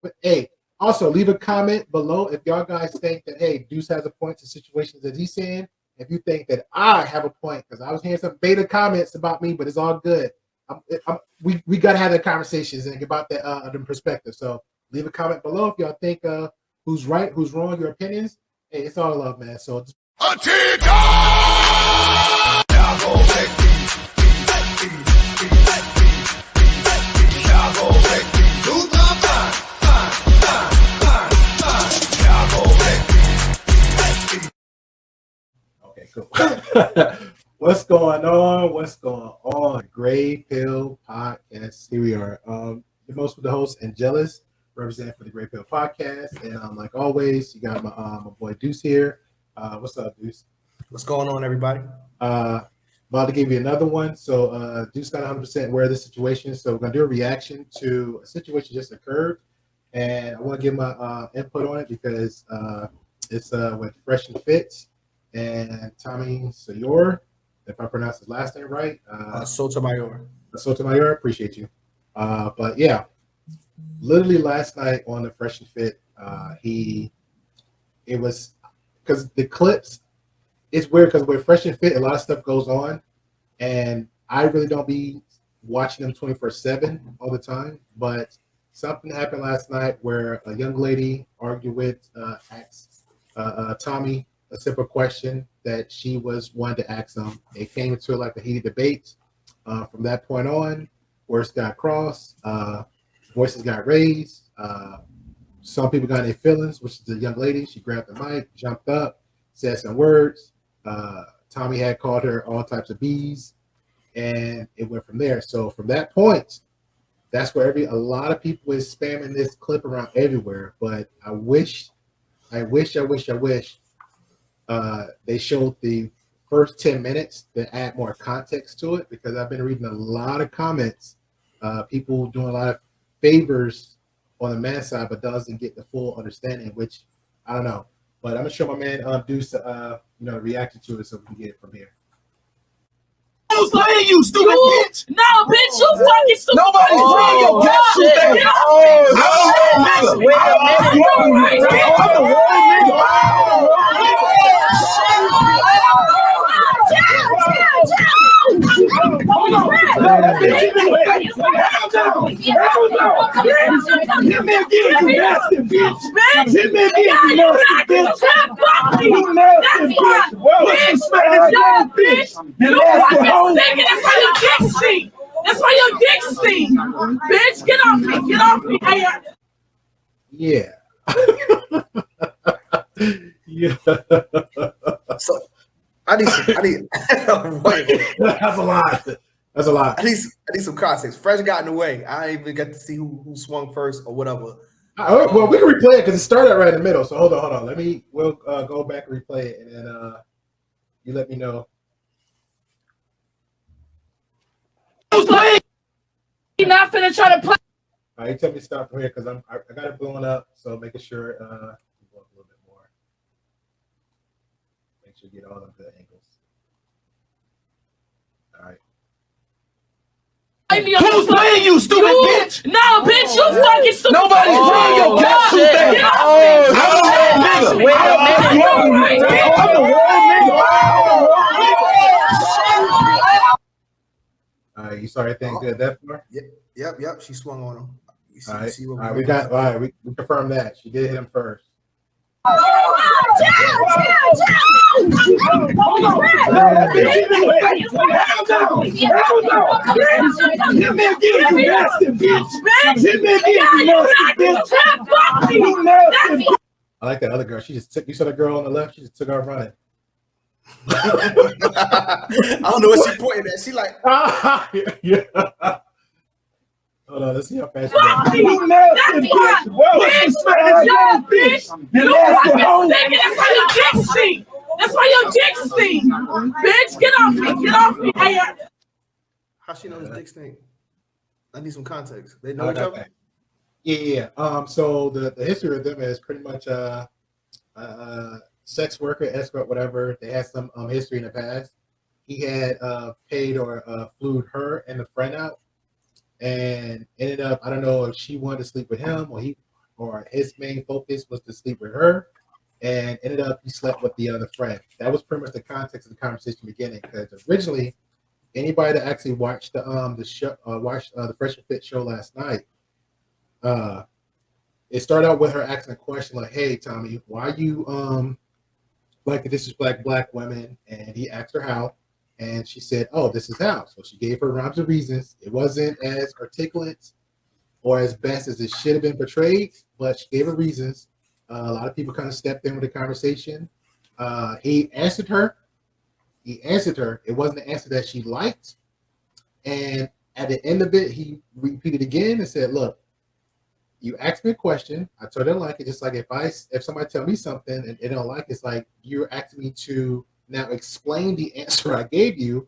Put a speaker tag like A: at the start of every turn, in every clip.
A: But hey, also leave a comment below if y'all guys think that hey, Deuce has a point to situations that he's saying. If you think that I have a point, because I was hearing some beta comments about me, but it's all good. We gotta have the conversations and about the perspective. So leave a comment below if y'all think who's right, who's wrong, your opinions. Hey, it's all love, man. So okay, cool. What's going on? What's going on? Gray Pill Podcast. Here we are. The most with the host, Angelus, representing for the Gray Pill Podcast. And like always, you got my boy Deuce here. What's up, Deuce?
B: What's going on, everybody?
A: About to give you another one. So Deuce got 100% aware of the situation. So we're gonna do a reaction to a situation just occurred, and I want to give my input on it because it's with Fresh and Fit and Sotomayor, if I pronounce his last name right.
B: Sotomayor.
A: Sotomayor, appreciate you. But yeah, literally last night on the Fresh and Fit, it was because the clips. It's weird because with Fresh and Fit, a lot of stuff goes on, and I really don't be watching them 24/7 all the time. But something happened last night where a young lady argued with asked Tommy a simple question that she was wanting to ask him. It came into like a heated debate. From that point on, words got crossed, voices got raised. Some people got their feelings, which is the young lady. She grabbed the mic, jumped up, said some words. Tommy had called her all types of B's, and it went from there. So from that point, that's where a lot of people is spamming this clip around everywhere. But I wish they showed the first 10 minutes to add more context to it, because I've been reading a lot of comments, people doing a lot of favors on the man side, but doesn't get the full understanding, which I don't know. But I'm gonna show my man Deuce, reaction to it so we can get it from here.
C: Who's playing you, stupid bitch?
D: No, bitch, you fucking stupid.
C: Nobody's playing your goddamn thing. I'm the world
D: That's why your dick stink. Bitch, get off me. Get off me.
A: Yeah. Yeah.
B: So I need
A: That's a lot. That's a lot.
B: I need some context. Fresh got in the way. I didn't even get to see who swung first or whatever.
A: Well, we can replay it because it started right in the middle. So hold on. We'll go back and replay it, and then you let me know.
D: You're not finna try to play.
A: All right, you tell me to stop from here because I got it blowing up. So making sure go up a little bit more. Make sure you get all of the angles. All right.
C: Who's playing you, stupid bitch?
D: No, bitch, you fucking stupid.
C: Nobody's playing your goddamn thing.
D: Get off me.
C: I'm the world
A: All right, you saw everything good that far?
B: Yep. She swung on him.
A: All right, we confirmed that she did hit him first. I like that other girl. She just took. You saw the girl on the left. She just took off running.
B: I don't know what she pointed at. She like,
A: yeah. Hold on, let's see how fast
C: You nasty bitch.
D: That's why your dick stink. Bitch, get off me. Get off me.
B: how she knows dick stink? I need some context. They know each other?
A: Yeah. So the history of them is pretty much sex worker, escort, whatever. They had some history in the past. He had paid or flew her and the friend out, and ended up, I don't know if she wanted to sleep with him or or his main focus was to sleep with her, and ended up he slept with the other friend. That was pretty much the context of the conversation beginning. Because originally, anybody that actually watched the show, watched the Fresh and Fit show last night, it started out with her asking a question like, "Hey, Tommy, why you like to disrespect black women?" And he asked her how, and she said, "Oh, this is how." So she gave her rhymes of reasons. It wasn't as articulate or as best as it should have been portrayed, but she gave her reasons. A lot of people kind of stepped in with the conversation. He answered her. He answered her. It wasn't the answer that she liked. And at the end of it, he repeated again and said, "Look, you asked me a question. I told her I like it. Just like if somebody tell me something and they don't like it, it's like you're asking me to now explain the answer I gave you.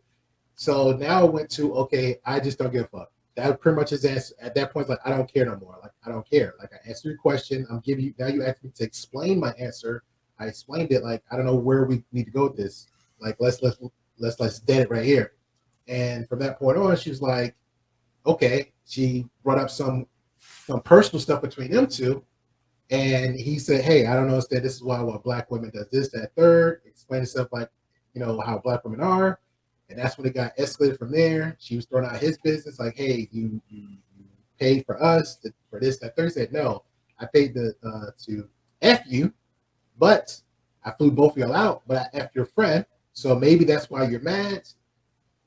A: So now it went to, okay, I just don't give a fuck." That pretty much is answer. At that point, it's like I don't care no more. Like I don't care. Like I answered your question. I'm giving you now. You asked me to explain my answer. I explained it. Like I don't know where we need to go with this. Like let's dead it right here. And from that point on, she was like, okay. She brought up some personal stuff between them two, and he said, "Hey, I don't understand. This is why black women does this, that, third." Explain stuff like, how black women are, and that's when it got escalated from there. She was throwing out his business, like, "Hey, you paid for us for this, that, third." He said, "No, I paid to f you, but I flew both of y'all out, but I f your friend, so maybe that's why you're mad."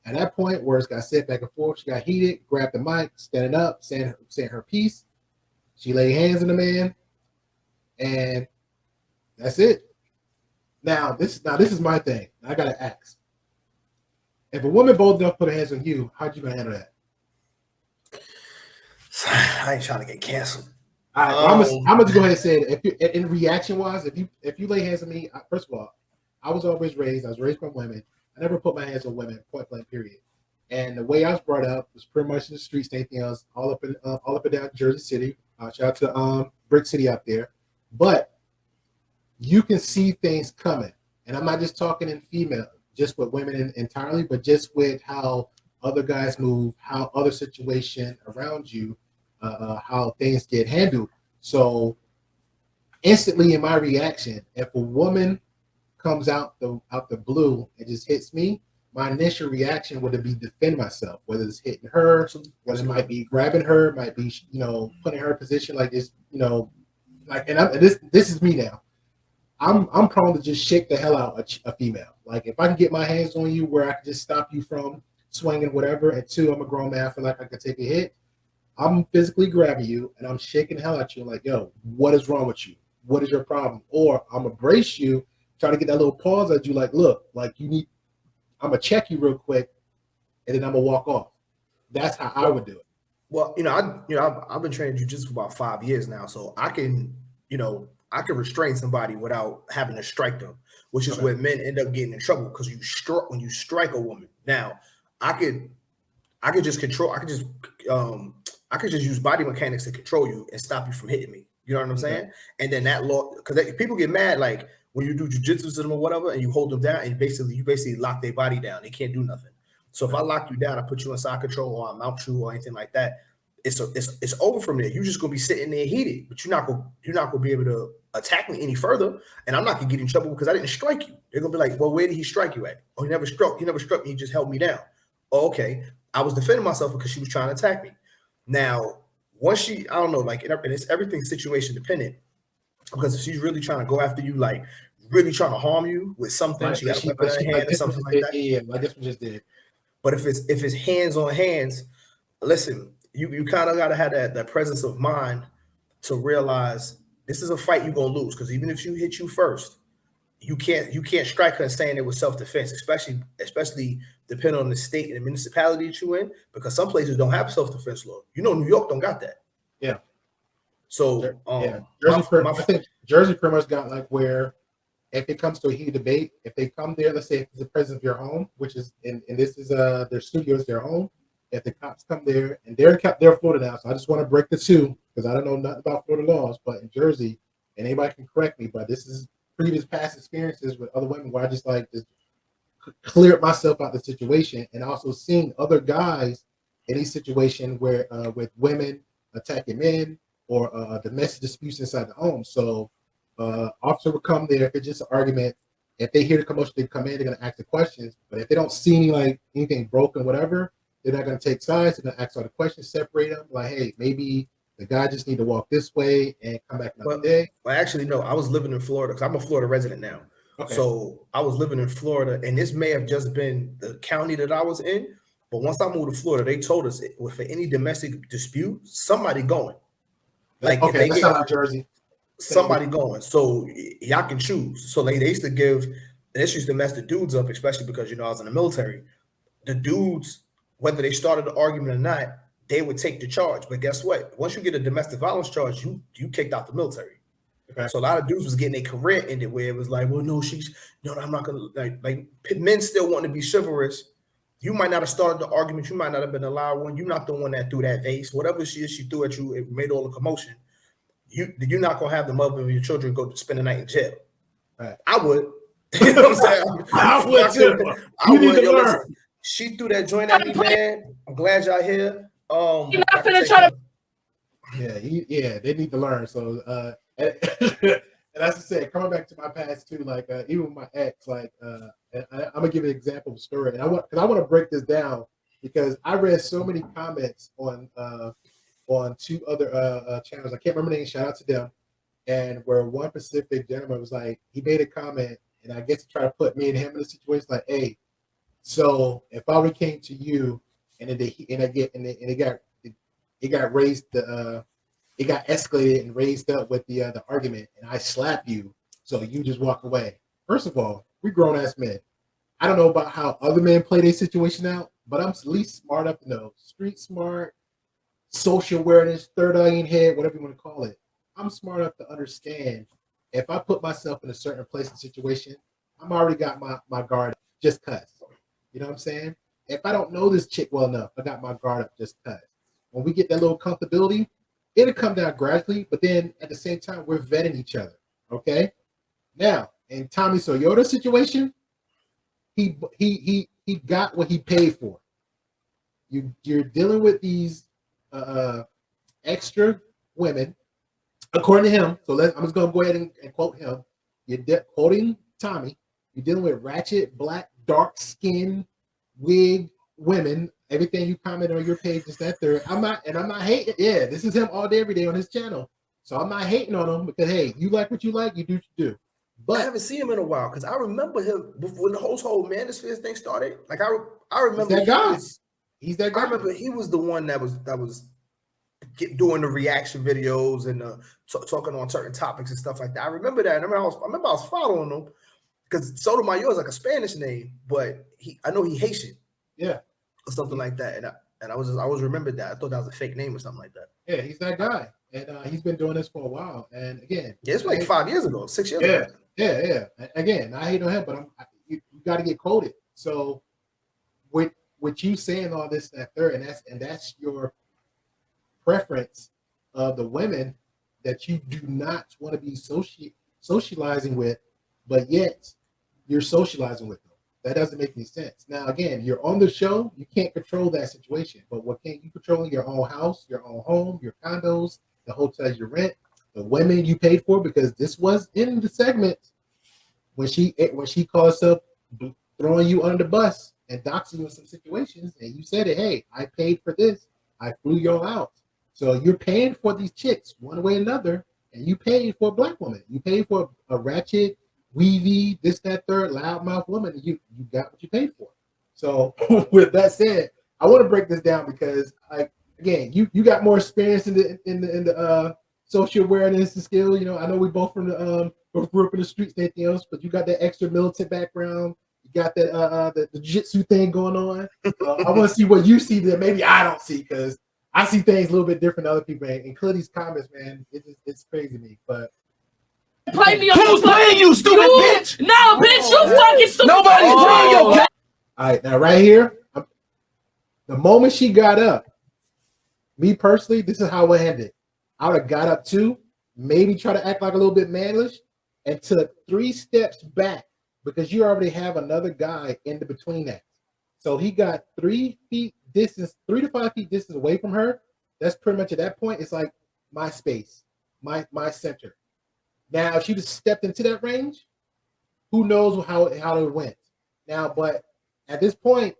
A: At that point, words got said back and forth. She got heated, grabbed the mic, standing up, saying her piece. She laid hands on the man, and that's it. Now this is my thing. I gotta ask: if a woman bold enough to put her hands on you, how you gonna handle that?
B: I ain't trying to get canceled.
A: All right, well, I'm gonna go ahead and say it. If you, in reaction wise, if you lay hands on me, first of all, I was raised by women. I never put my hands on women, point blank, period. And the way I was brought up was pretty much in the streets, anything else, all up and down Jersey City. Shout out to Brick City out there. But you can see things coming, and I'm not just talking in female, just with women entirely, but just with how other guys move, how other situation around you, how things get handled. So instantly, in my reaction, if a woman comes out the blue and just hits me, my initial reaction would be defend myself, whether it's hitting her, whether it might be grabbing her, might be putting her in a position like this, like and this is me now. I'm prone to just shake the hell out a female. Like if I can get my hands on you where I can just stop you from swinging whatever, and two, I'm a grown man, I feel like I can take a hit. I'm physically grabbing you and I'm shaking the hell out you. I'm like, yo, what is wrong with you? What is your problem? Or I'm gonna brace you, try to get that little pause at you, like, look, like I'm gonna check you real quick, and then I'm gonna walk off. That's how I would do it.
B: Well, I've been training jiu-jitsu for about 5 years now, so I can restrain somebody without having to strike them, which is where men end up getting in trouble because when you strike a woman. Now, I could just use body mechanics to control you and stop you from hitting me. You know what I'm saying? And then that law, because people get mad, like when you do jujitsu to them or whatever, and you hold them down, and you basically lock their body down. They can't do nothing. So if I lock you down, I put you in side control, or I mount you, or anything like that, it's over from there. You're just gonna be sitting there heated, but you're not gonna be able to attack me any further, and I'm not gonna get in trouble because I didn't strike you. They're gonna be like, well, where did he strike you at? Oh, he never struck me. He just held me down. Oh, okay. I was defending myself because she was trying to attack me. Now, once I don't know, like, and it's everything situation dependent. Because if she's really trying to go after you, like really trying to harm you with something, she got a weapon in her hand or something like that.
A: Yeah, I guess we just did.
B: But if it's hands on hands, listen, you kind of got to have that presence of mind to realize this is a fight you're gonna lose. Because even if she hit you first, you can't strike her saying it was self-defense, especially depending on the state and the municipality that you're in, because some places don't have self-defense law. New York don't got that.
A: Yeah.
B: So
A: I think Jersey pretty much got like where if it comes to a heated debate, if they come there, let's say if it's the president of your home, which is and this is their studios, their home. If the cops come there and they're Florida now, so I just want to break the two because I don't know nothing about Florida laws, but in Jersey, and anybody can correct me, but this is previous past experiences with other women where I just cleared myself out of the situation, and also seeing other guys in these situations where with women attacking men, or domestic disputes inside the home. So officer would come there if it's just an argument. If they hear the commotion, they come in, they're gonna ask the questions. But if they don't see any like anything broken, whatever, they're not gonna take sides. They're gonna ask all the questions, separate them. Like, hey, maybe the guy just need to walk this way and come back another day.
B: Well, actually, no. I was living in Florida because I'm a Florida resident now.
A: Okay.
B: So I was living in Florida, and this may have just been the county that I was in. But once I moved to Florida, they told us for any domestic dispute, somebody going. Like
A: okay,
B: if they
A: that's
B: get,
A: not New Jersey.
B: somebody going. So y'all can choose. So like they used to give, this used to mess the dudes up, especially because I was in the military. The dudes, whether they started the argument or not, they would take the charge. But guess what? Once you get a domestic violence charge, you kicked out the military.
A: Okay.
B: So a lot of dudes was getting a career ended where it was like, well, no, I'm not gonna like men still want to be chivalrous. You might not have started the argument, you might not have been the loud one. You're not the one that threw that vase. Whatever she threw at you, it made all the commotion. You're not gonna have the mother of your children go to spend the night in jail.
A: Right.
B: I would. You know what I'm saying?
A: I would too.
B: I
A: You need
B: would.
A: to learn.
B: She threw that joint at me, man. I'm glad y'all here.
D: You're not gonna try to.
A: Yeah, they need to learn. So, and as I said, coming back to my past too, like even with my ex, like I'm gonna give an example of a story, and I want to break this down because I read so many comments on two other channels. I can't remember the name. Shout out to them. And where one specific gentleman was like, he made a comment, and I guess to try to put me and him in a situation like, hey, so if I would came to you and it got raised, it got escalated and raised up with the argument, and I slap you, so you just walk away. First of all, we grown ass men. I don't know about how other men play their situation out, but I'm at least smart enough to know, street smart, social awareness, third eye in head, whatever you want to call it. I'm smart enough to understand if I put myself in a certain place and situation, I'm already got my guard up, just cuss. You know what I'm saying? If I don't know this chick well enough, I got my guard up, just cuss. When we get that little comfortability, it'll come down gradually, but then at the same time, we're vetting each other. Okay? Now, in Tommy Soyota's situation, he got what he paid for. You're dealing with these extra women, according to him. So I'm just gonna go ahead and quote him. You're quoting Tommy. You're dealing with ratchet, black, dark skin, wig women. Everything you comment on your page is that third. I'm not hating. Yeah, this is him all day, every day on his channel. So I'm not hating on him because hey, you like what you like, you do what you do. But
B: I haven't seen him in a while because I remember him when the whole manosphere thing started. Like I remember
A: he's that guy. He's that guy.
B: I remember he was the one that was doing the reaction videos and talking on certain topics and stuff like that. I remember that. I remember I was following him because Sotomayor is like a Spanish name, but I know he Haitian,
A: yeah,
B: or something like that. And I was remembered that. I thought that was a fake name or something like that.
A: Yeah, he's that guy, and he's been doing this for a while. And again,
B: yeah, it's like 5 years ago, 6 years ago.
A: Yeah. Again, I hate on him, but you got to get quoted. So with you saying all this, that third, and that's your preference of the women that you do not want to be socializing with, but yet you're socializing with them. That doesn't make any sense. Now, again, you're on the show. You can't control that situation, but what can you control? Your own house, your own home, your condos, the hotels you rent, the women you paid for, because this was in the segment when she called herself throwing you under the bus and doxing you in some situations, and you said it, hey, I paid for this. I flew y'all out. So you're paying for these chicks one way or another, and you paid for a black woman. You paid for a ratchet, weavy, this, that, third, loudmouth woman, and you got what you paid for. So with that said, I want to break this down because again, you got more experience in the social awareness and skill. You know, I know we both from the both grew up in the streets and anything else, but you got that extra militant background. You got that the jiu-jitsu thing going on. I want to see what you see that maybe I don't see, because I see things a little bit different than other people. And Clady's comments, man, it's crazy to me. But
D: Play me.
C: Who's playing you, stupid bitch?
D: No, bitch, you fucking stupid.
C: Nobody's playing your game.
A: All right, now right here, the moment she got up, me personally, this is how it ended. I would have got up too, maybe try to act like a little bit manlish, and took 3 steps back because you already have another guy in between that. So he got 3 feet distance, 3 to 5 feet distance away from her. That's pretty much at that point. It's like my space, my center. Now, if she just stepped into that range, who knows how it went. Now, but at this point,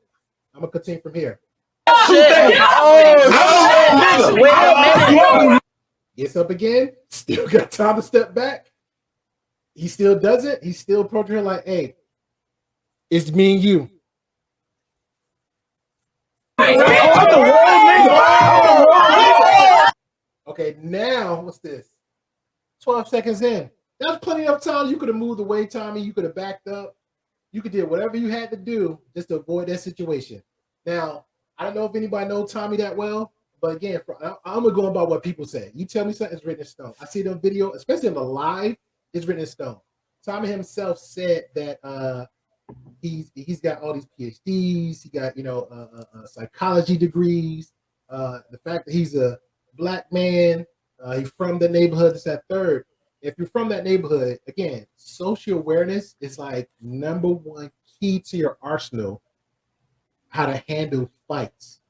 A: I'm gonna continue from here. Gets up again, still got time to step back. He still does it. He's still approaching her like, hey, it's me and you. Okay, now what's this? 12 seconds in. That's plenty of time. You could have moved away, Tommy. You could have backed up. You could do whatever you had to do just to avoid that situation. Now, I don't know if anybody knows Tommy that well, but again, I'm gonna go by what people say. You tell me something's written in stone. I see the video, especially in the live, it's written in stone. Tommy himself said that he's got all these PhDs. He got psychology degrees. The fact that he's a black man, he's from the neighborhood. It's that third. If you're from that neighborhood, again, social awareness is like number one key to your arsenal. How to handle fights.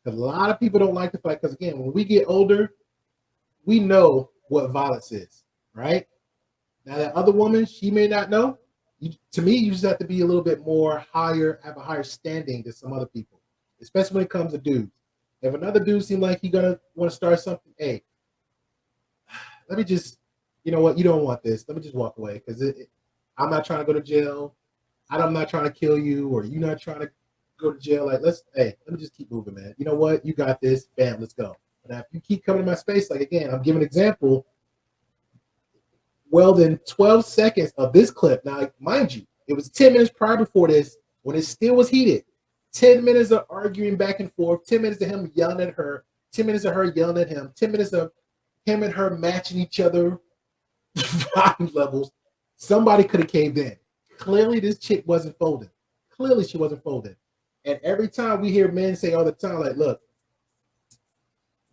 A: A lot of people don't like to fight because, again, when we get older, we know what violence is, right? Now, that other woman, she may not know. To me, you just have to be a little bit more higher, have a higher standing than some other people, especially when it comes to dudes. If another dude seems like he's going to want to start something, hey, let me just, you know what, you don't want this. Let me just walk away because I'm not trying to go to jail. I'm not trying to kill you, or you're not trying to go to jail. Like, let me just keep moving, man. You know what? You got this. Bam, let's go. But if you keep coming to my space, like, again, I'm giving an example. Well, then 12 seconds of this clip. Now, mind you, it was 10 minutes prior before this when it still was heated. 10 minutes of arguing back and forth. 10 minutes of him yelling at her. 10 minutes of her yelling at him. 10 minutes of him and her matching each other volume levels. Somebody could have caved in. Clearly, this chick wasn't folding. Clearly, she wasn't folding. And every time we hear men say all the time, like, look,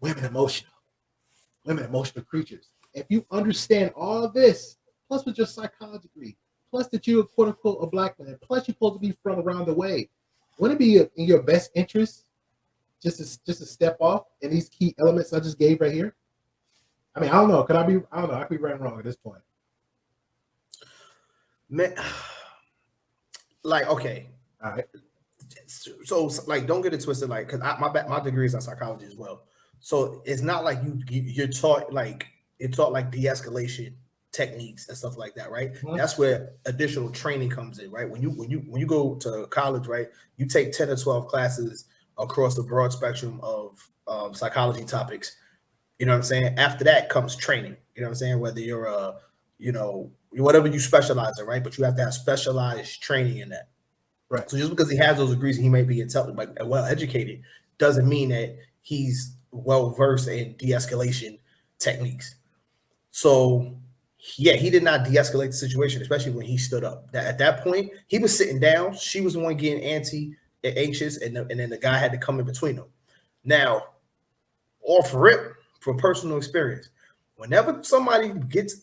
A: women emotional creatures. If you understand all this, plus with your psychology degree, plus that you're quote unquote a black man, plus you're supposed to be from around the way, wouldn't it be in your best interest just to step off in these key elements I just gave right here? I mean, I don't know. I could be right or wrong at this point.
B: Man, like, okay.
A: All right.
B: So, like, don't get it twisted. Like, because my degree is in psychology as well. So it's not like you're taught like de-escalation techniques and stuff like that, right? Mm-hmm. That's where additional training comes in, right? When you go to college, right, you take 10 or 12 classes across the broad spectrum of psychology topics. You know what I'm saying? After that comes training. You know what I'm saying? Whether you're whatever you specialize in, right? But you have to have specialized training in that. Right. So just because he has those degrees and he may be intelligent, like well educated, doesn't mean that he's well versed in de-escalation techniques. So yeah, he did not de-escalate the situation, especially when he stood up. At that point, he was sitting down. She was the one getting anxious, and then the guy had to come in between them. Now, off rip, from personal experience, whenever somebody gets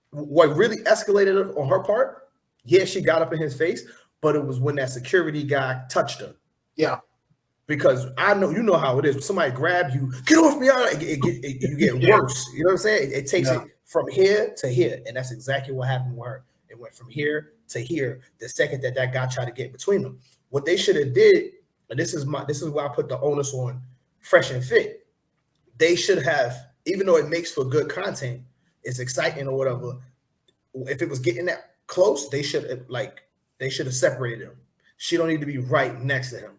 B: what really escalated on her part, yeah, she got up in his face. But it was when that security guy touched her.
A: Yeah.
B: Because I know, you know how it is. When somebody grab you, get off me, you get worse. You know what I'm saying? It takes it from here to here. And that's exactly what happened with her. It went from here to here the second that guy tried to get between them. What they should have did, and this is why I put the onus on Fresh and Fit. They should have, even though it makes for good content, it's exciting or whatever. If it was getting that close, they should have separated him. She don't need to be right next to him,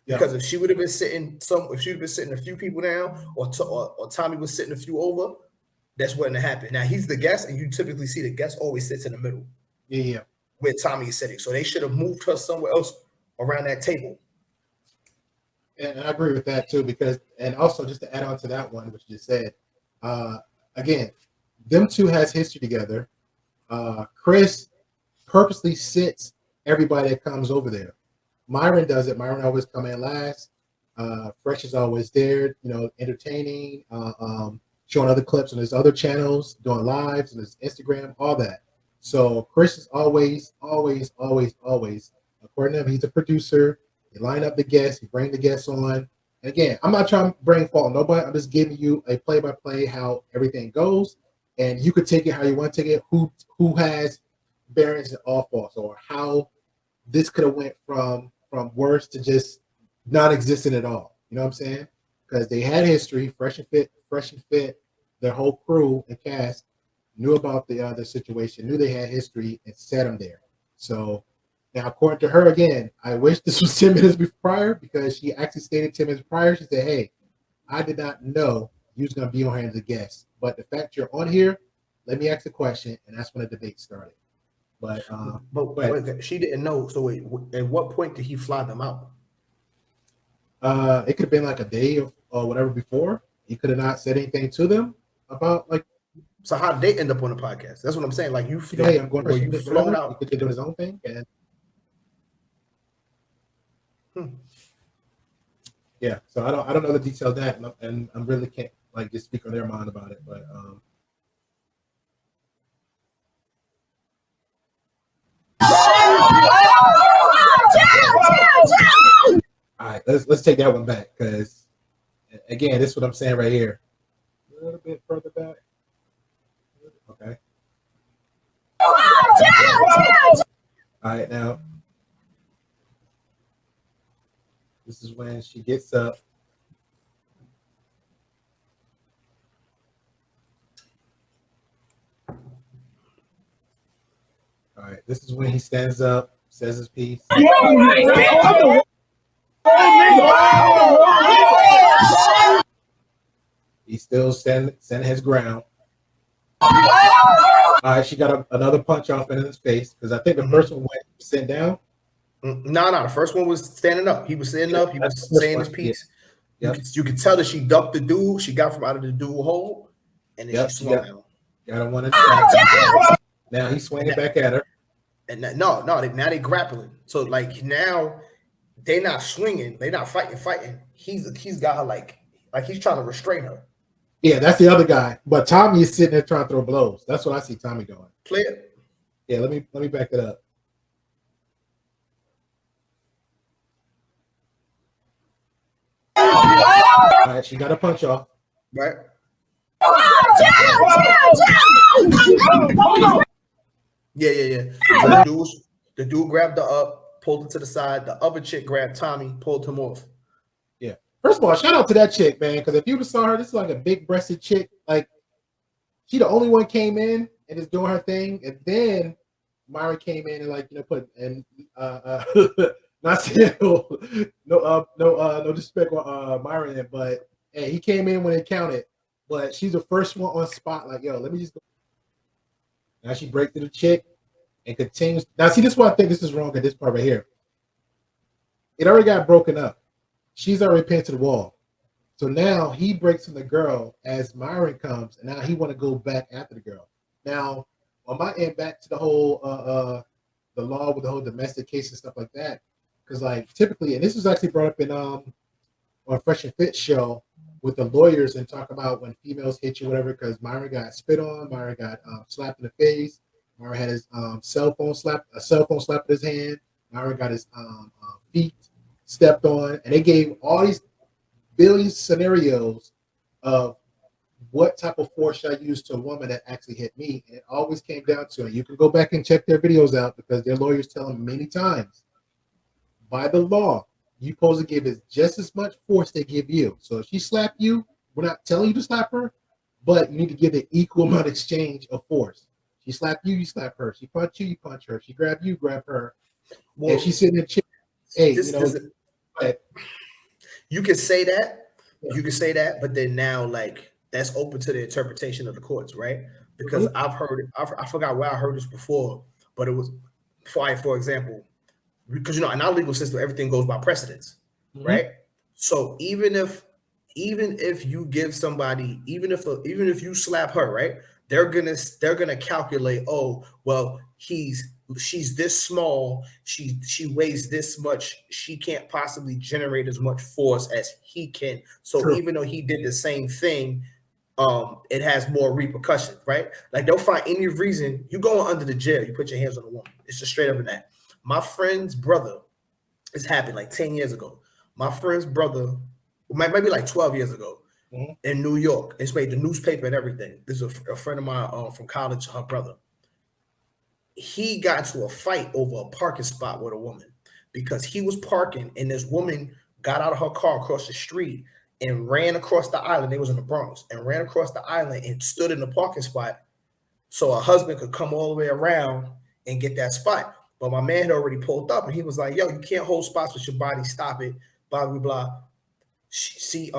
B: because if she would have been sitting a few people down, or Tommy was sitting a few over, that's what happened. Now he's the guest, and you typically see the guest always sits in the middle.
A: Yeah.
B: Where Tommy is sitting. So they should have moved her somewhere else around that table.
A: And I agree with that too, because, and also just to add on to that one, which you just said, again, them two has history together. Chris purposely sits everybody that comes over there. Myron does it. Myron always come in last. Fresh is always there, entertaining, showing other clips on his other channels, doing lives on his Instagram, all that. So Chris is always, according to him, he's a producer. He line up the guests, he bring the guests on. Again, I'm not trying to bring fault on nobody. I'm just giving you a play-by-play how everything goes, and you could take it how you want to take it. Who has bearings in all faults, or how this could have went from worse to just non-existent at all. You know what I'm saying? Because they had history, fresh and fit. Their whole crew and cast knew about the situation, knew they had history, and set them there. So now, according to her, again, I wish this was 10 minutes prior, because she actually stated 10 minutes prior. She said, "Hey, I did not know you was going to be on here as a guest, but the fact you're on here, let me ask a question," and that's when the debate started. But
B: she didn't know. So wait, at what point did he fly them out?
A: It could have been like a day or whatever before. He could have not said anything to them about like.
B: So how did they end up on the podcast? That's what I'm saying. Like
A: Hey, I'm going
B: were you flown
A: He
B: out?
A: could do his own thing, and yeah. So I don't know the details of that, and I really can't like just speak on their mind about it. But all right, let's take that one back, because again, this is what I'm saying right here. A little bit further back. Okay. All right, now this is when she gets up. All right, this is when he stands up, says his piece. He's still standing his ground. All right, she got another punch off in his face, because I think the first one went sitting down.
B: No. The first one was standing up. He was standing up. He was saying his piece.
A: Yeah.
B: You could tell that she ducked the dude. She got from out of the dude hole, and then she swung him.
A: Got one. Now he's swinging back at her.
B: And now they grappling. So like now they're not swinging. They're not fighting. He's got her like he's trying to restrain her.
A: Yeah, that's the other guy. But Tommy is sitting there trying to throw blows. That's what I see Tommy doing.
B: Play it.
A: Yeah, let me back it up. All right, she got a punch off.
B: Right. Yeah. So the dude grabbed her up, pulled her to the side. The other chick grabbed Tommy, pulled him off.
A: Yeah. First of all, shout out to that chick, man, because if you saw her, this is like a big-breasted chick. Like, she the only one came in and is doing her thing, and then Myra came in and put and not saying no disrespect on Myra in, but hey, he came in when it counted. But she's the first one on spot. Like, yo, let me just go. Now she breaks through the chick and continues. Now, see, this is why I think this is wrong at this part right here. It already got broken up. She's already pinned to the wall. So now he breaks from the girl as Myron comes, and now he want to go back after the girl. Now, on my end, back to the whole the law with the whole domestic case and stuff like that. Because like typically, and this was actually brought up in on Fresh and Fit show with the lawyers, and talk about when females hit you, whatever, because Myron got spit on, Myron got slapped in the face, Myron had his cell phone slapped in his hand, Myron got his feet stepped on, and they gave all these billions scenarios of what type of force should I use to a woman that actually hit me, and it always came down to it. You can go back and check their videos out, because their lawyers tell them many times, by the law, you're supposed to give it just as much force they give you. So if she slapped you, we're not telling you to slap her, but you need to give the equal amount of exchange of force. She slapped you, you slap her. She punched you, you punch her. She grabbed you, grab her. Well, and she's sitting in chair. Hey,
B: you can say that. You can say that, but then now, like, that's open to the interpretation of the courts, right? Because I've heard it. I forgot where I heard this before, but it was, for example, because in our legal system, everything goes by precedence, right? So even if you give somebody, even if you slap her, right, they're gonna calculate, oh, well, she's this small, she weighs this much, she can't possibly generate as much force as he can. So even though he did the same thing, it has more repercussions, right? Like they'll find any reason. You going under the jail, you put your hands on a woman. It's just straight up in that. My friend's brother, this happened like 10 years ago. My friend's brother maybe like 12 years ago
A: Mhm.
B: in New York. It's made the newspaper and everything. This is a friend of mine from college, her brother. He got into a fight over a parking spot with a woman because he was parking and this woman got out of her car across the street and ran across the island. They was in the Bronx and ran across the island and stood in the parking spot so her husband could come all the way around and get that spot. But my man had already pulled up and he was like, yo, you can't hold spots with your body. Stop it. Blah, blah, blah. He's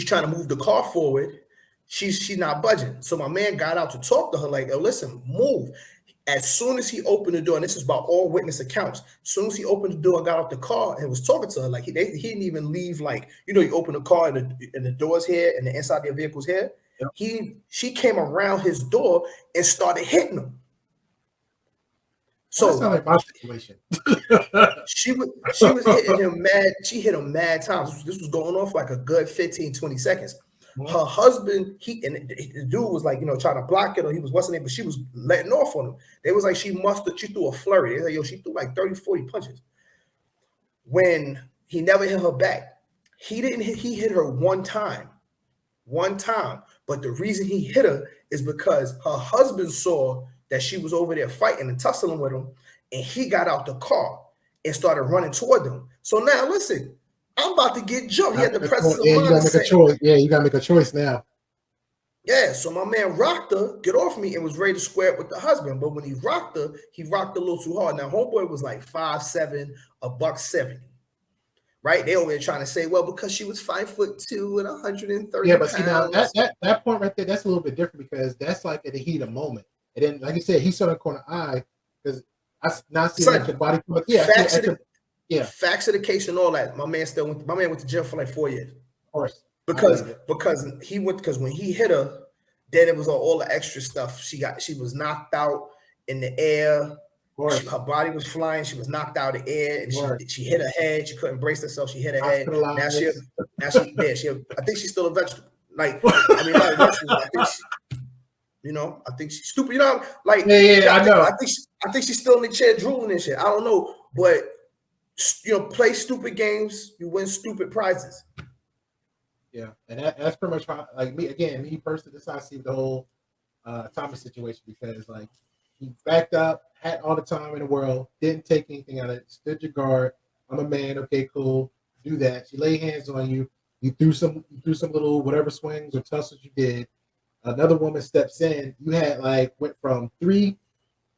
B: trying to move the car forward. She's not budging. So my man got out to talk to her like, oh, listen, move. As soon as he opened the door, and this is about all witness accounts, as soon as he opened the door, got out the car and was talking to her, like he didn't even leave, like, you open the car and the door's here and the inside of the vehicle's here.
A: Yep.
B: She came around his door and started hitting him. So
A: that sounds like my situation.
B: she was hitting him mad. She hit him mad times. This was going on for like a good 15, 20 seconds. Her husband, the dude was like, trying to block it, or he was what's her name, but she was letting off on him. They was like, she threw a flurry. They like, yo, she threw like 30, 40 punches. When he never hit her back, he hit her one time. But the reason he hit her is because her husband saw that she was over there fighting and tussling with him, and he got out the car and started running toward them. So now listen, I'm about to get jumped. He had the presence of mind.
A: You gotta make a choice. Yeah, you gotta make a choice now.
B: Yeah, so my man rocked her, get off me, and was ready to square up with the husband. But when he rocked her a little too hard. Now, homeboy was like 5'7", $170. Right? They over there trying to say, well, because she was 5'2" and 130.
A: Yeah, but see now that point right there, that's a little bit different because that's like at the heat of the moment. And then, like you said, he saw the corner eye because I not seeing that your body. Yeah,
B: facts of the case and all that. My man went to jail for like 4 years.
A: Of course.
B: Because when he hit her, then it was all the extra stuff. She was knocked out in the air. Her body was flying. She was knocked out of the air, and she hit her head. She couldn't brace herself. She hit her head. Now she I think she's still a vegetable. Like I mean, not a vegetable. I think she's stupid. Like
A: I know.
B: I think she's still in the chair drooling and shit. I don't know, but play stupid games, you win stupid prizes.
A: Yeah, and that's pretty much how, like me personally, this is how I see the whole Thomas situation because like he backed up, had all the time in the world, didn't take anything out of it, stood your guard. I'm a man, okay, cool, do that. She laid hands on you, you threw some little whatever swings or tussles you did. Another woman steps in. You had went from 3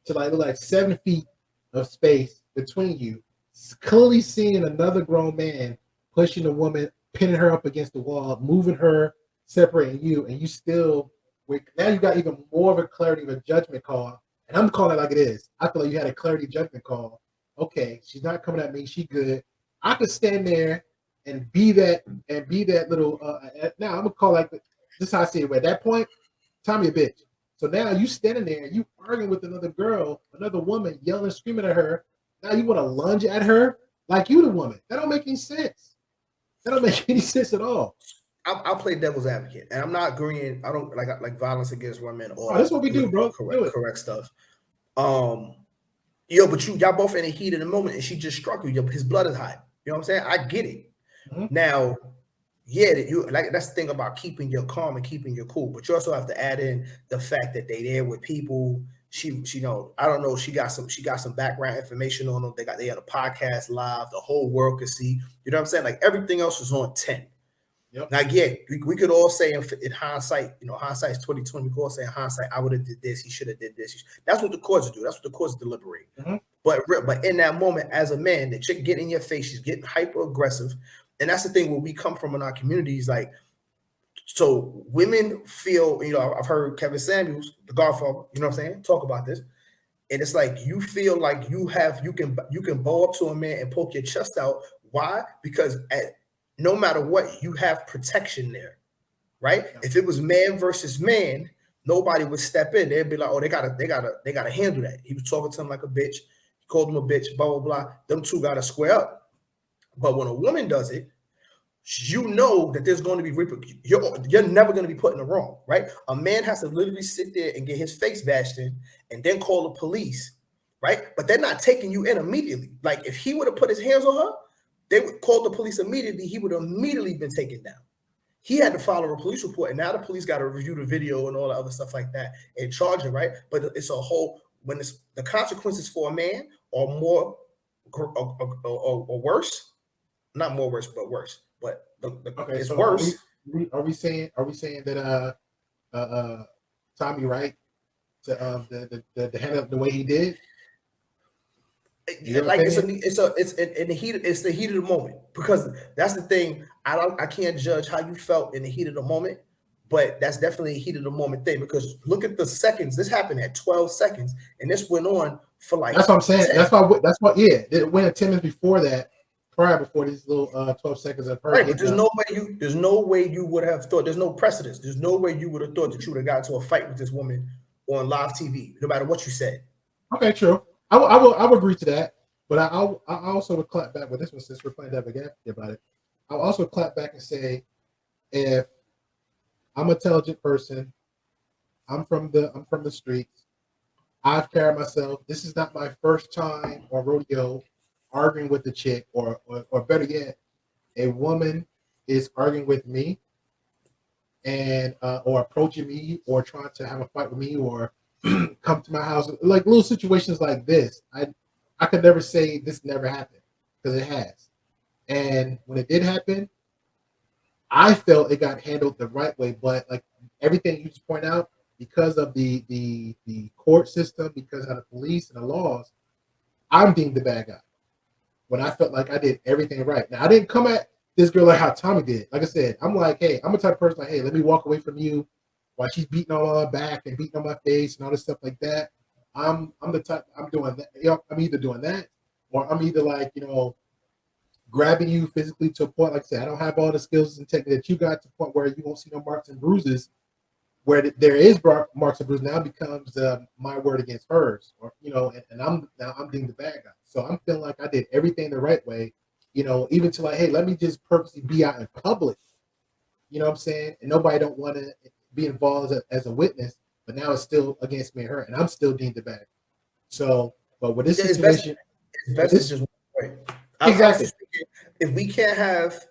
A: to like 7 feet of space between you. Clearly seeing another grown man pushing a woman, pinning her up against the wall, moving her, separating you, and you still now you got even more of a clarity of a judgment call. And I'm calling it like it is. I feel like you had a clarity judgment call. Okay, she's not coming at me. She good. I could stand there and be that little. Now I'm gonna call this is how I see it. At that point, Tommy a bitch. So now you standing there, you arguing with another girl, another woman, yelling, screaming at her. Now you want to lunge at her like you the woman. That don't make any sense. That don't make any sense at all.
B: I'll play devil's advocate, and I'm not agreeing. I don't like violence against women.
A: That's what we do, bro.
B: Correct stuff. But y'all both in the heat of the moment, and she just struck you. His blood is hot. You know what I'm saying? I get it. Mm-hmm. Now, that's the thing about keeping your calm and keeping your cool. But you also have to add in the fact that they there with people. She I don't know. She got some background information on them. They had a podcast live. The whole world could see. You know what I'm saying? Like everything else was on 10. Yep. Now, we could all say in hindsight, hindsight is 20/20. We could all say in hindsight, I would have did this. He should have did this. That's what the courts do. That's what the courts deliberate. Mm-hmm. But in that moment, as a man, the chick getting in your face, she's getting hyper aggressive, and that's the thing where we come from in our communities. Like, so women feel, I've heard Kevin Samuels, the Godfather, you know what I'm saying, talk about this, and it's like you feel like you can bow up to a man and poke your chest out. Why? Because no matter what, you have protection there, right? Yeah. If it was man versus man, nobody would step in. They'd be like, oh, they gotta handle that. He was talking to him like a bitch. He called him a bitch, blah, blah, blah. Them two gotta square up. But when a woman does it, you know that there's going to be you're never going to be put in the wrong, right? A man has to literally sit there and get his face bashed in and then call the police, right? But they're not taking you in immediately. Like if he would have put his hands on her, they would call the police immediately. He would have immediately been taken down. He had to follow a police report, and now the police got to review the video and all the other stuff like that and charge him, right? But it's a whole when it's the consequences for a man are more or worse, not more worse, but worse. But
A: Okay,
B: it's
A: so
B: worse.
A: Are we saying that Tommy Wright to handle it the way he did?
B: Like it's in the heat. It's the heat of the moment, because that's the thing. I can't judge how you felt in the heat of the moment, but that's definitely a heat of the moment thing, because look at the seconds. This happened at 12 seconds, and this went on for like.
A: That's what I'm saying.
B: 10.
A: That's why. Yeah, it went 10 minutes before that, prior before these little 12 seconds of her.
B: Right, but there's no way you would have thought. There's no precedence. There's no way you would have thought that you would have got into a fight with this woman on live TV, no matter what you said.
A: Okay, true. I will agree to that, but I also would clap back with this one, since we're playing devil's advocate about it. I'll also clap back and say, if I'm an intelligent person, I'm from the streets, I've carried myself. This is not my first time on rodeo arguing with the chick, or better yet, a woman is arguing with me and or approaching me or trying to have a fight with me or come to my house, like little situations like this. I could never say this never happened, because it has. And when it did happen, I felt it got handled the right way. But like everything you just point out, because of the court system, because of the police and the laws, I'm deemed the bad guy. When I felt like I did everything right. Now I didn't come at this girl like how Tommy did. Like I said, I'm like, hey, I'm a type of person like, hey, let me walk away from you while she's beating on my back and beating on my face and all this stuff like that. I'm the type, I'm doing that. You know, I'm either doing that, or I'm either like, grabbing you physically to a point. Like I said, I don't have all the skills and technique that you got, to the point where you won't see no marks and bruises. Where there is marks and bruises, now becomes my word against hers, or and I'm being the bad guy. So I'm feeling like I did everything the right way, even to like, hey, let me just purposely be out in public. You know what I'm saying? And nobody don't want to be involved as a witness, but now it's still against me and her, and I'm still deemed the bad. So, but with this situation,
B: it's best to just wait.
A: Exactly.
B: If we can't have,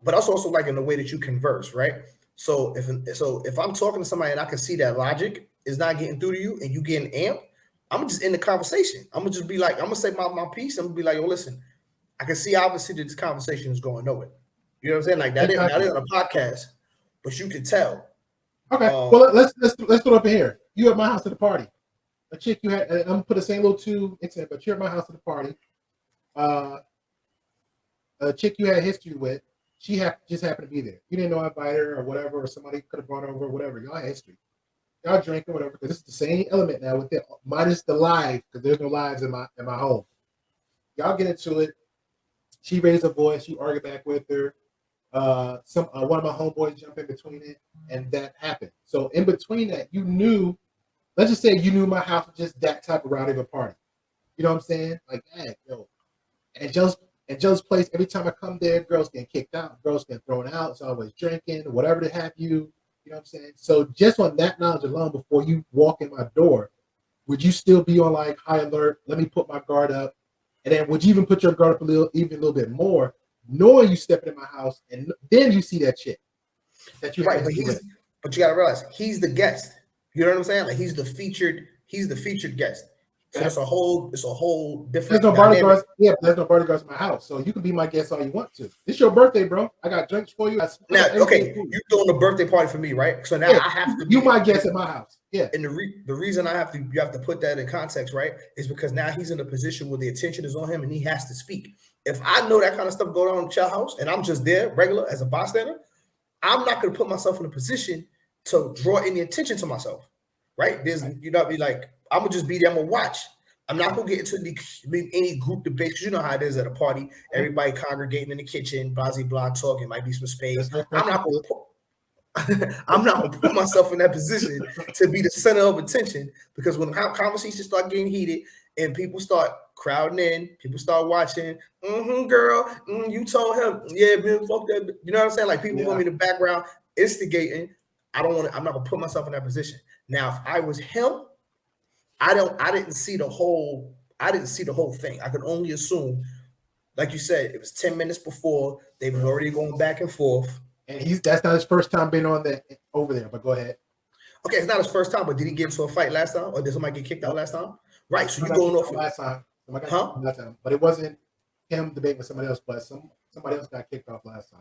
B: but also like in the way that you converse, right? So if I'm talking to somebody and I can see that logic is not getting through to you and you getting amped, I'm gonna just end the conversation. I'm gonna just be like, I'm gonna say my piece. I'm gonna be like, yo, listen, I can see obviously that this conversation is going nowhere. You know what I'm saying? Like that ain't on a podcast, but you can tell.
A: Okay. Well, let's throw it up in here. You at my house at the party. A chick you had, I'm gonna put the same little two incident, but you're at my house at the party. A chick you had history with, she just happened to be there. You didn't know I invited her or whatever, or somebody could have brought her over or whatever. Y'all had history. Y'all drinking, whatever, because it's the same element now with it, minus the live, because there's no lives in my home. Y'all get into it. She raised her voice. You argue back with her. One of my homeboys jumped in between it, and that happened. So in between that, you knew. Let's just say you knew my house was just that type of rowdy of a party. You know what I'm saying? Like, hey, yo, and Joe's place. Every time I come there, girls getting kicked out, girls getting thrown out. It's always drinking, whatever to have you. You know what I'm saying? So just on that knowledge alone, before you walk in my door, would you still be on like high alert? Let me put my guard up, and then would you even put your guard up a little bit more, knowing you stepping in my house, and then you see that chick that you
B: right? But you gotta realize he's the guest. You know what I'm saying? Like he's the featured guest. So it's a whole different.
A: There's no bodyguards. Yeah, but there's no bodyguards in my house, so you can be my guest all you want to. It's your birthday, bro. I got drinks for you.
B: Now, okay, you're throwing a birthday party for me, right? So now I have to.
A: You my guest at my house. Yeah.
B: And the reason you have to put that in context, right, is because now he's in a position where the attention is on him and he has to speak. If I know that kind of stuff going on in your house and I'm just there regular as a bystander, I'm not going to put myself in a position to draw any attention to myself, right? Be like, I'm gonna just be there. I'm gonna watch. I'm not gonna get into any group debate, because you know how it is at a party. Everybody congregating in the kitchen, blah blah, talking. Might be some space. I'm not gonna put myself in that position to be the center of attention, because when conversations start getting heated and people start crowding in, people start watching. Girl, you told him, yeah, man, fuck that. You know what I'm saying? Like people want me in the background instigating. I'm not gonna put myself in that position. Now, if I was him, I didn't see the whole thing. I could only assume Like you said, it was 10 minutes before. They were already going back and forth.
A: And that's not his first time being on over there. But go ahead.
B: Okay, it's not his first time, but did he get into a fight last time, or did somebody get kicked out last time? Right. So you going off
A: last time?
B: Huh?
A: Last time, but it wasn't him debating with somebody else. But somebody else got kicked off last time.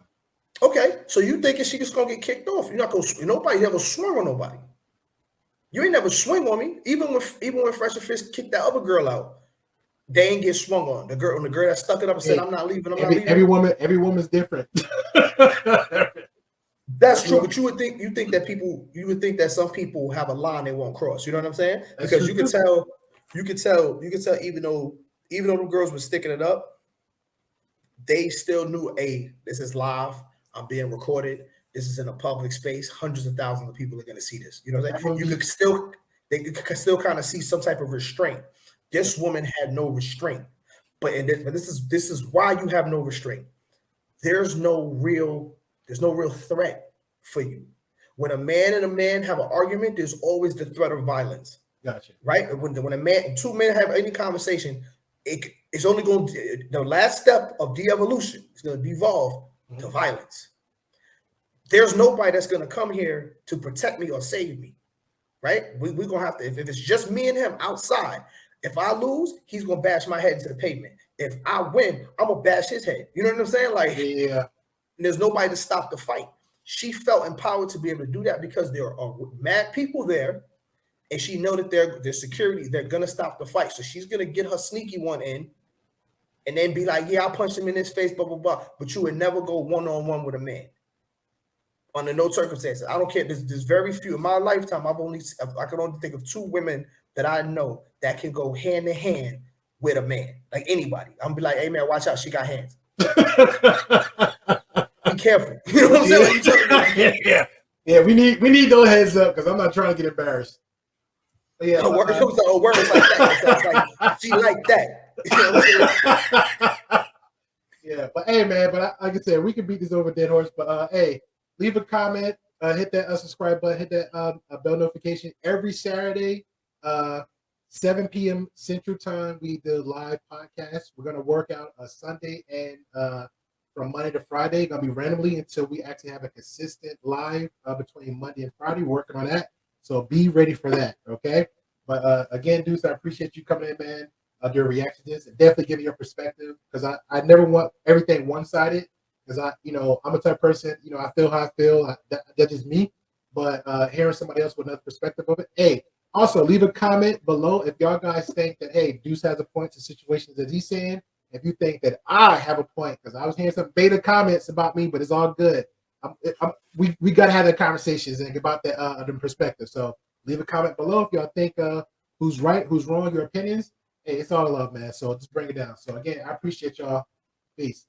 B: Okay, so you thinking she just gonna get kicked off? You're not gonna. Nobody ever swung on nobody. You ain't never swing on me. Even when Fresh and Fish kicked that other girl out, they ain't get swung on. The girl that stuck it up and said, "I'm not leaving. I'm not leaving."
A: Every woman's different.
B: That's true, but you would think that some people have a line they won't cross. You know what I'm saying? Because you could tell, even though the girls were sticking it up, they still knew, this is live. I'm being recorded. This is in a public space. Hundreds of thousands of people are going to see this. You know what I'm saying? They could still kind of see some type of restraint. This woman had no restraint, but this is why you have no restraint. There's no real threat for you. When a man and a man have an argument, there's always the threat of violence.
A: Gotcha.
B: Right? When two men have any conversation, it's only going to, the last step of de-evolution is going to devolve to violence. There's nobody that's going to come here to protect me or save me. Right? We're going to have to, if it's just me and him outside, if I lose, he's going to bash my head into the pavement. If I win, I'm going to bash his head. You know what I'm saying? Like,
A: yeah.
B: There's nobody to stop the fight. She felt empowered to be able to do that because there are mad people there, and she know that their security, they're gonna stop the fight. So she's gonna get her sneaky one in, and then be like, "Yeah, I'll punch him in his face, blah blah blah." But you would never go one-on-one with a man under no circumstances. I don't care. There's very few in my lifetime. I can only think of 2 women that I know that can go hand in hand with a man, like anybody. I'm gonna be like, "Hey man, watch out, she got hands." Be careful. You know what I'm saying?
A: Yeah. We need those heads up because I'm not trying to get embarrassed. But yeah,
B: words like that. It's like she like that. You know what I'm saying?
A: Yeah, but hey, man, like I said, we can beat this over dead horse. But hey, leave a comment, hit that subscribe button, hit that bell notification every Saturday, 7 p.m. Central Time. We do live podcast. We're gonna work out a Sunday and from Monday to Friday, gonna be randomly until we actually have a consistent live between Monday and Friday. We're working on that, so be ready for that. Okay, but again, Deuce, I appreciate you coming in, man. Your reaction to this, and definitely giving your perspective, because I never want everything one sided. Because I'm a type of person. I feel how I feel. That's just me. But hearing somebody else with another perspective of it. Hey, also leave a comment below if y'all guys think that Deuce has a point to situations that he's saying. If you think that I have a point, because I was hearing some beta comments about me, but it's all good. We got to have that conversations and about that the perspective. So leave a comment below if y'all think who's right, who's wrong, your opinions. Hey, it's all love, man. So just bring it down. So again, I appreciate y'all. Peace.